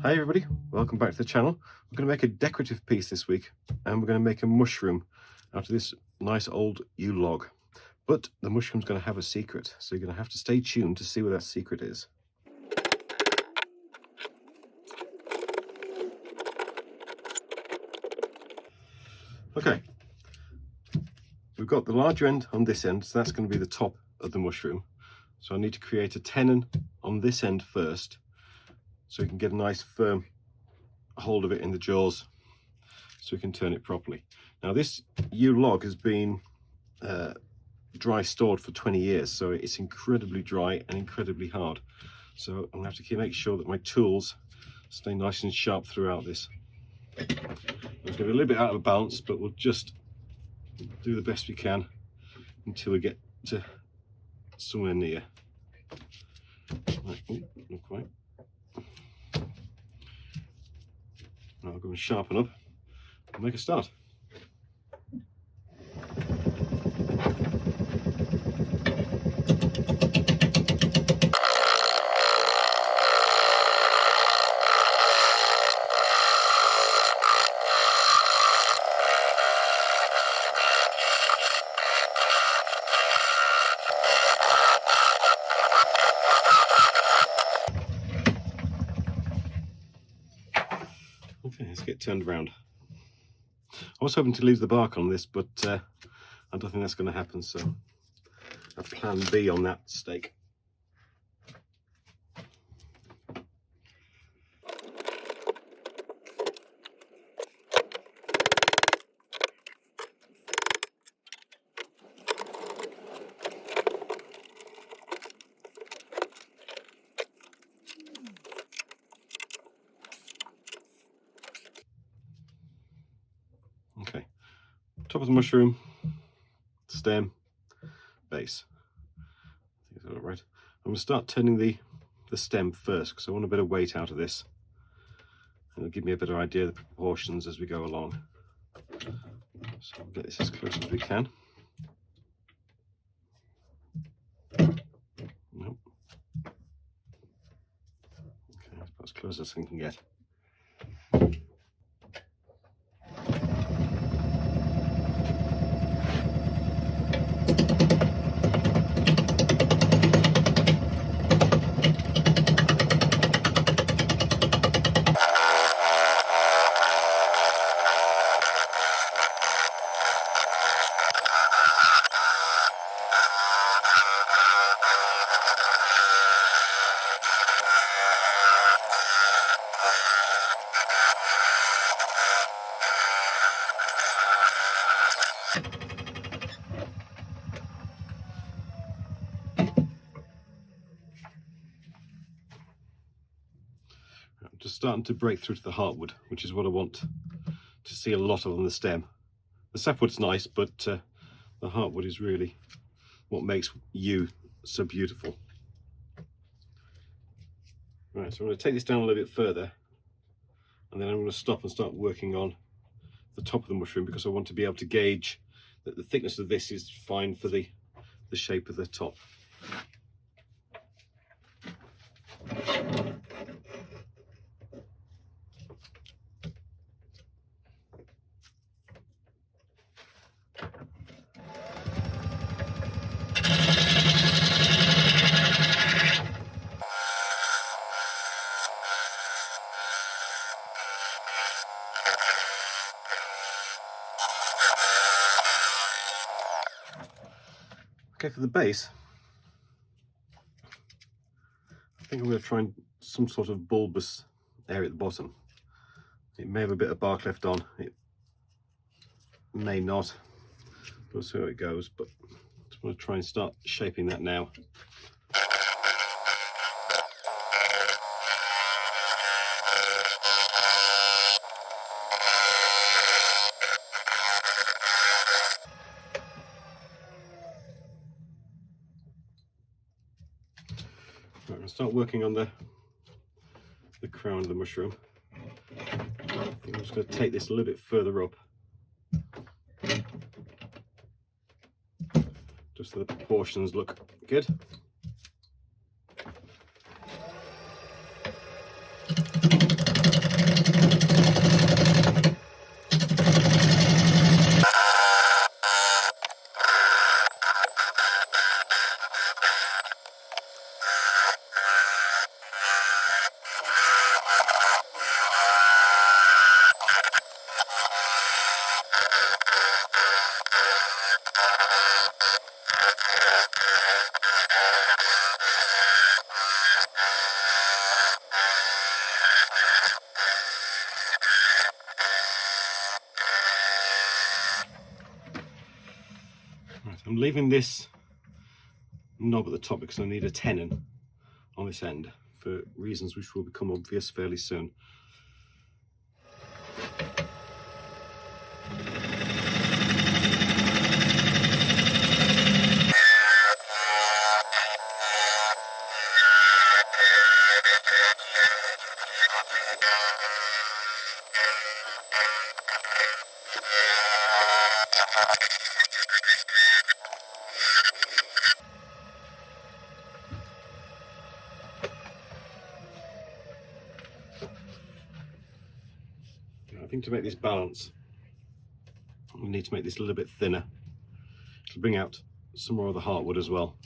Hi everybody, welcome back to the channel. We're going to make a decorative piece this week and we're going to make a mushroom out of this nice old yew log. But the mushroom's going to have a secret, so you're going to have to stay tuned to see what that secret is. Okay, we've got the larger end on this end, so that's going to be the top of the mushroom. So I need to create a tenon on this end first, so we can get a nice firm hold of it in the jaws, so we can turn it properly. Now this yew log has been dry stored for 20 years, so it's incredibly dry and incredibly hard. So I'm going to have to make sure that my tools stay nice and sharp throughout this. It's going to be a little bit out of balance, but we'll just do the best we can until we get to somewhere near. Right, not quite. Now I'll go and sharpen up and make a start. Okay, let's get turned around. I was hoping to leave the bark on this, but I don't think that's going to happen, so a plan B on that stake. Okay, top of the mushroom, stem, base. I think I got it right. I'm going to start turning the stem first because I want a bit of weight out of this, and it'll give me a better idea of the proportions as we go along. So we'll get this as close as we can. Nope. Okay, that's about as close as I can get. I'm just starting to break through to the heartwood, which is what I want to see a lot of on the stem. The sapwood's nice, but the heartwood is really what makes yew so beautiful. Right, so I'm going to take this down a little bit further, and then I'm going to stop and start working on the top of the mushroom, because I want to be able to gauge that the thickness of this is fine for the shape of the top. Okay, for the base, I think I'm going to try and some sort of bulbous area at the bottom. It may have a bit of bark left on, it may not. We'll see how it goes, but I just want to try and start shaping that now. Right, I'm going to start working on the crown of the mushroom. I think I'm just going to take this a little bit further up, just so the proportions look good. Right, I'm leaving this knob at the top because I need a tenon on this end for reasons which will become obvious fairly soon. I think to make this balance, we need to make this a little bit thinner to bring out some more of the heartwood as well.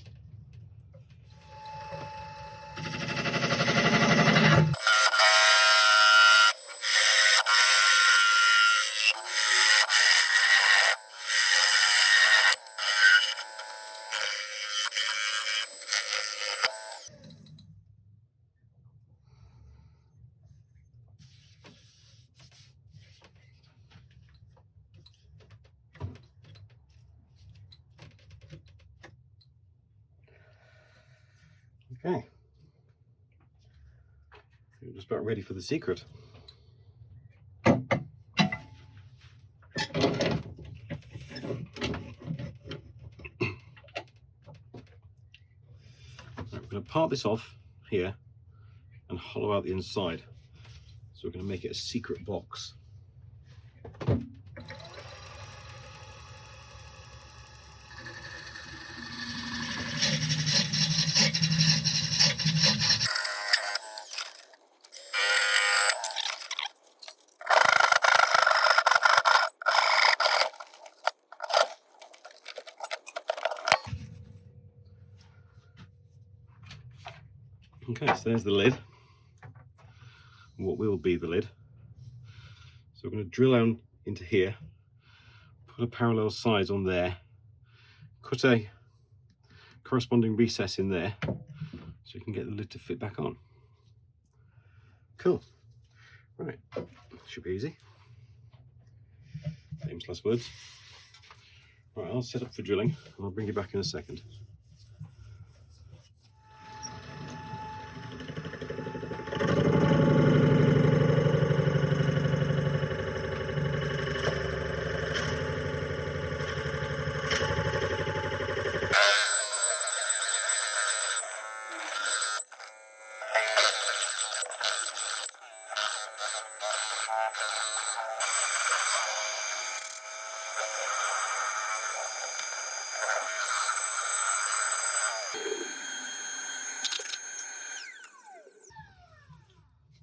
Okay, we're just about ready for the secret. I'm going to part this off here and hollow out the inside. So we're going to make it a secret box. Okay, so there's the lid, what will be the lid. So we're going to drill down into here, put a parallel size on there, cut a corresponding recess in there so you can get the lid to fit back on. Cool. Right, should be easy. Famous last words. Right, I'll set up for drilling and I'll bring you back in a second.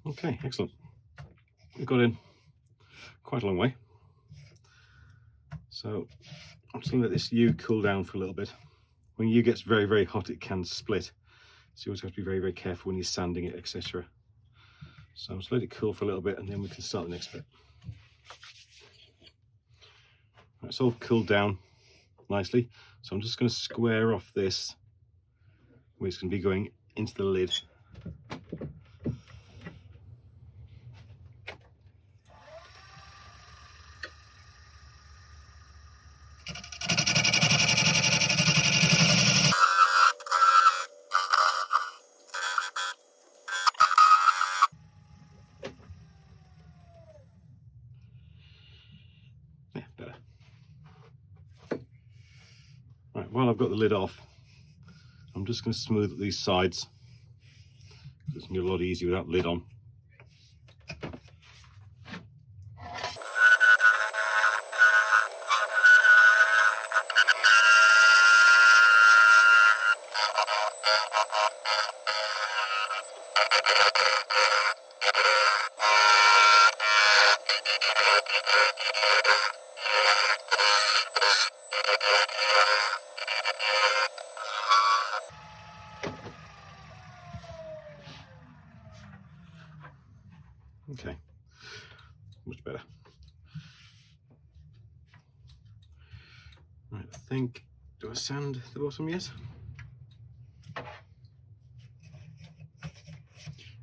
Okay, excellent. We've got in quite a long way. So I'm just going to let this U cool down for a little bit. When U gets very, very hot, it can split. So you always have to be very, very careful when you're sanding it, etc. So I'll just let it cool for a little bit and then we can start the next bit. Right, it's all cooled down nicely. So I'm just going to square off this, where it's going to be going into the lid. Yeah, better. Right, while I've got the lid off, I'm just going to smooth up these sides. It's going to be a lot easier without lid on. Okay, much better. Right, I think Do I sand the bottom yet?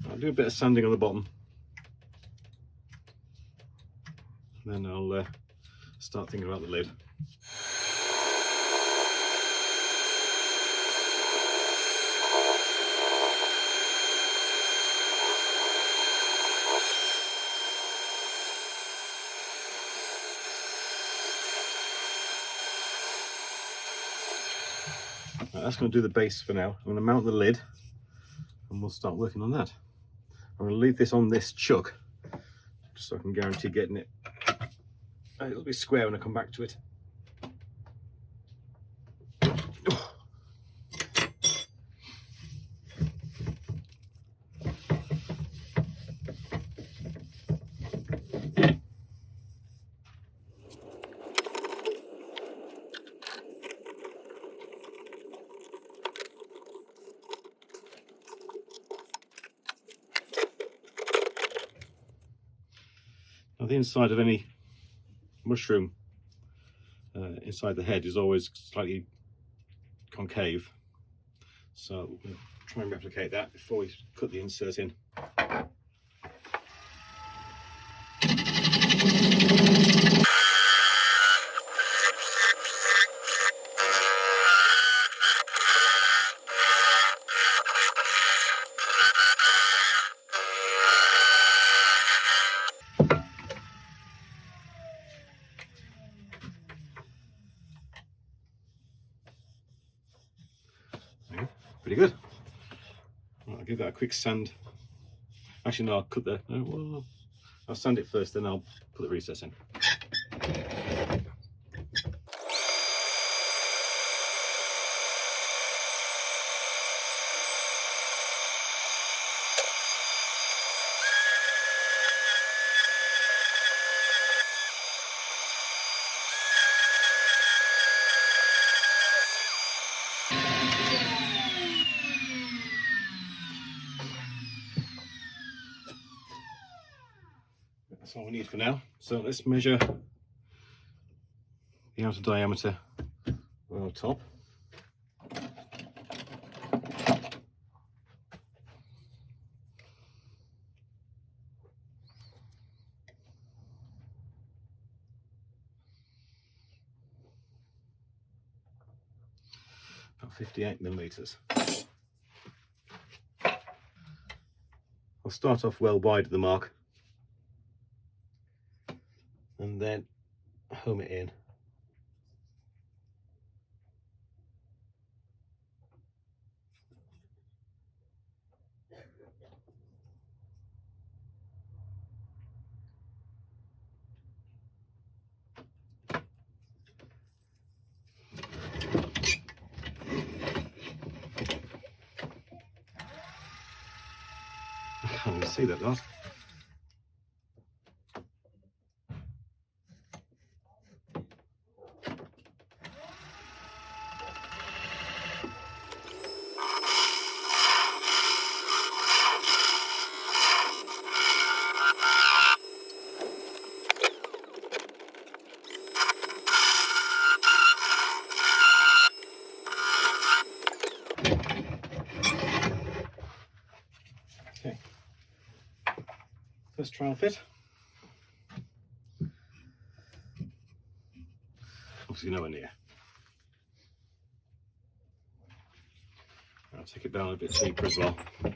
I'll do a bit of sanding on the bottom. Then I'll start thinking about the lid. Right, that's going to do the base for now. I'm going to mount the lid and we'll start working on that. I'm going to leave this on this chuck just so I can guarantee getting it. It'll be square when I come back to it. Now the inside of any mushroom inside the head is always slightly concave, so we'll try and replicate that before we cut the insert in. Pretty good. I'll give that a quick sand. Actually, no, I'll cut the. Well, I'll sand it first, then I'll put the recess in. That's all we need for now. So let's measure the outer diameter on the top. About 58 millimeters. I'll start off well wide of the mark and then home it in. I can't even see that, Lars. Okay, first trial fit. Obviously nowhere near. I'll take it down a bit deeper as well. I'll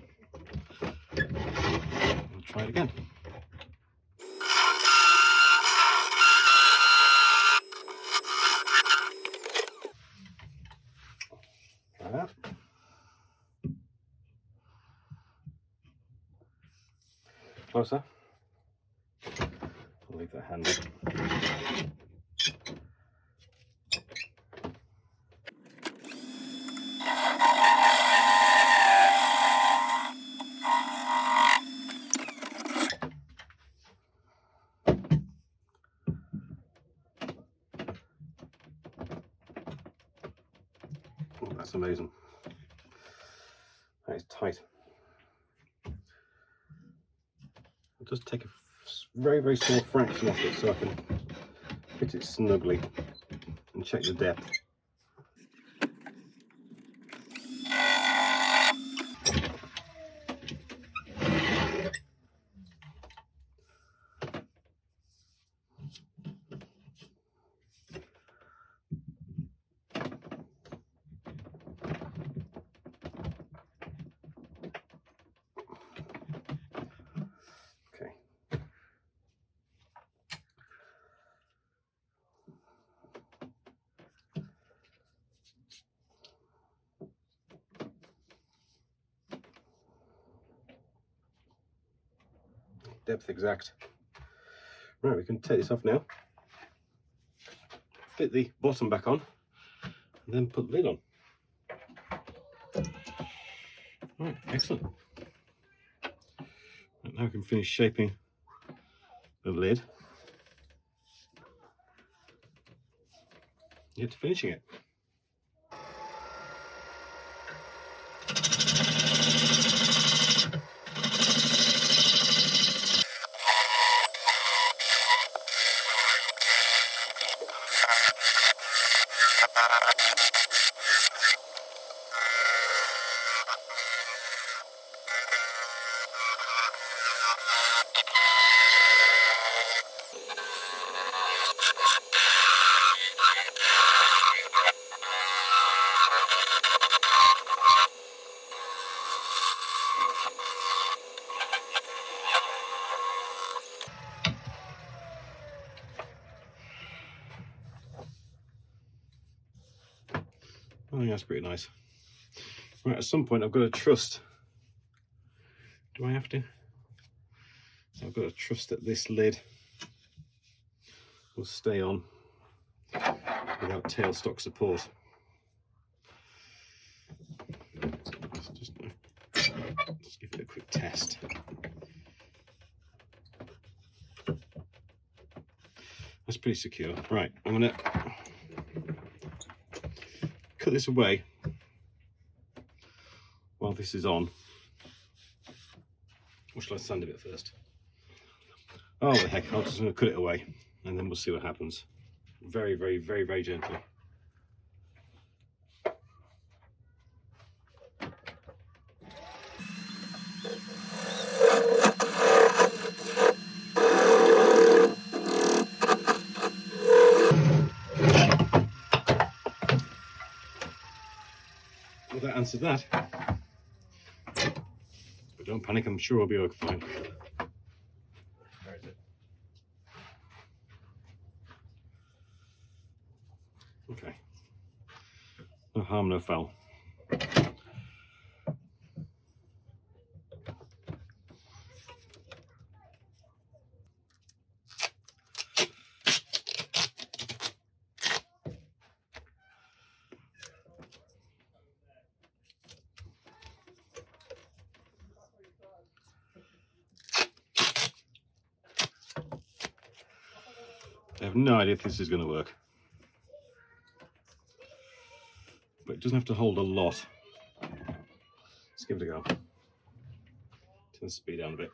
try it again. Try that. Closer. I'll leave that handy. Oh, that's amazing. That is tight. I'll just take a very, very small fraction off it so I can fit it snugly and check the depth. depth exact. Right, we can take this off now, fit the bottom back on, and then put the lid on. Right, excellent. Right, now we can finish shaping the lid. Get to finishing it. I think that's pretty nice. Right, at some point I've got to trust. Do I have to? So I've got to trust that this lid will stay on without tailstock support. Let's give it a quick test. That's pretty secure. Right, I'm going to cut this away while this is on. Or shall I sand a bit first? Oh, the heck, I'm just going to cut it away and then we'll see what happens. Very, very, very, very gently. Well, that answered that. But don't panic, I'm sure I'll be fine. Where is it? Okay. No harm, no foul. I have no idea if this is going to work, but it doesn't have to hold a lot. Let's give it a go. Turn the speed down a bit.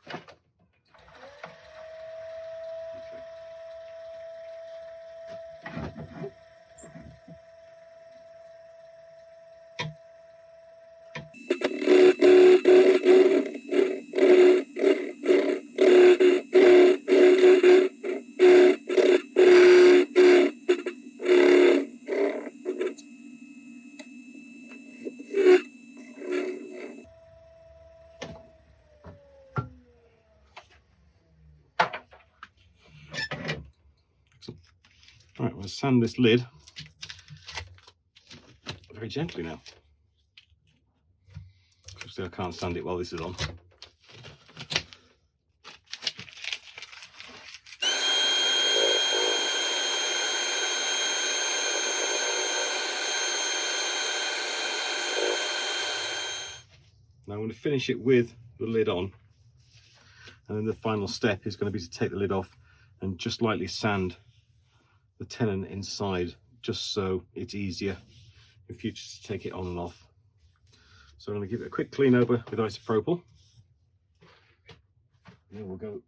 Right, we'll sand this lid very gently now. Obviously I can't sand it while this is on. Now I'm going to finish it with the lid on, and then the final step is going to be to take the lid off and just lightly sand the tenon inside, just so it's easier in future to take it on and off. So I'm going to give it a quick clean over with isopropyl, and then we'll go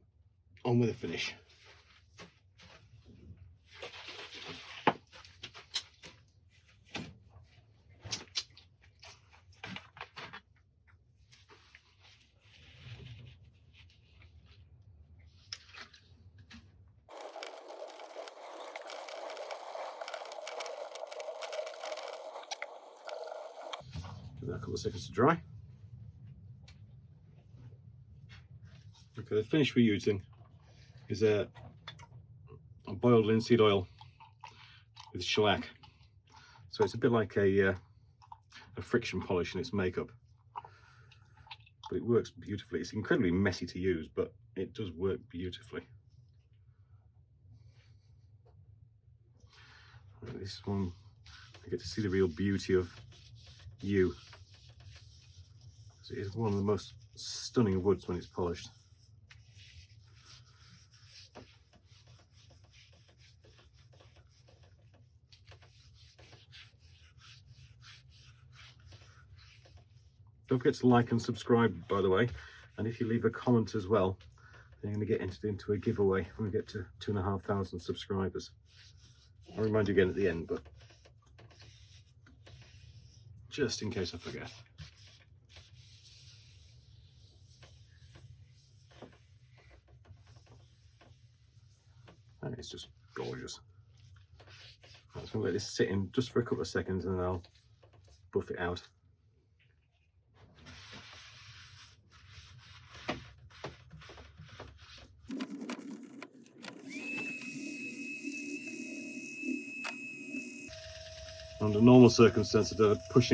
on with the finish. Give that a couple of seconds to dry. Okay, the finish we're using is a boiled linseed oil with shellac. So it's a bit like a friction polish in its makeup, but it works beautifully. It's incredibly messy to use, but it does work beautifully. This one, I get to see the real beauty of yew. It is one of the most stunning woods when it's polished. Don't forget to like and subscribe, by the way, and if you leave a comment as well, then you're going to get entered into a giveaway when we get to 2,500 subscribers. I'll remind you again at the end, but just in case I forget. And it's just gorgeous. I'm just going to let this sit in just for a couple of seconds and then I'll buff it out. Under normal circumstances, I'd push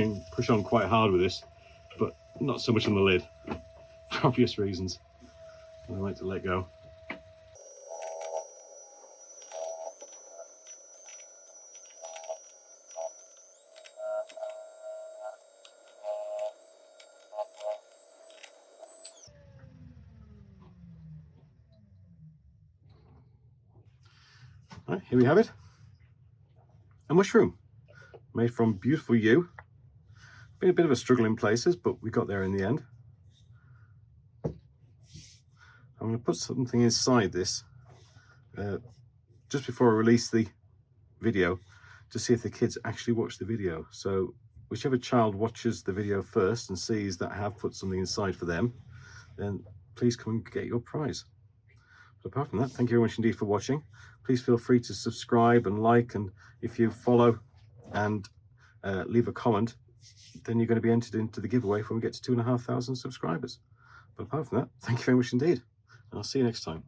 on quite hard with this, but not so much on the lid, for obvious reasons. I like to let go. Right, here we have it. A mushroom made from beautiful yew. Been a bit of a struggle in places, but we got there in the end. I'm going to put something inside this just before I release the video to see if the kids actually watch the video. So whichever child watches the video first and sees that I have put something inside for them, then please come and get your prize. But apart from that, thank you very much indeed for watching. Please feel free to subscribe and like, and if you follow and leave a comment, then you're going to be entered into the giveaway when we get to 2,500 subscribers. But apart from that, thank you very much indeed, and I'll see you next time.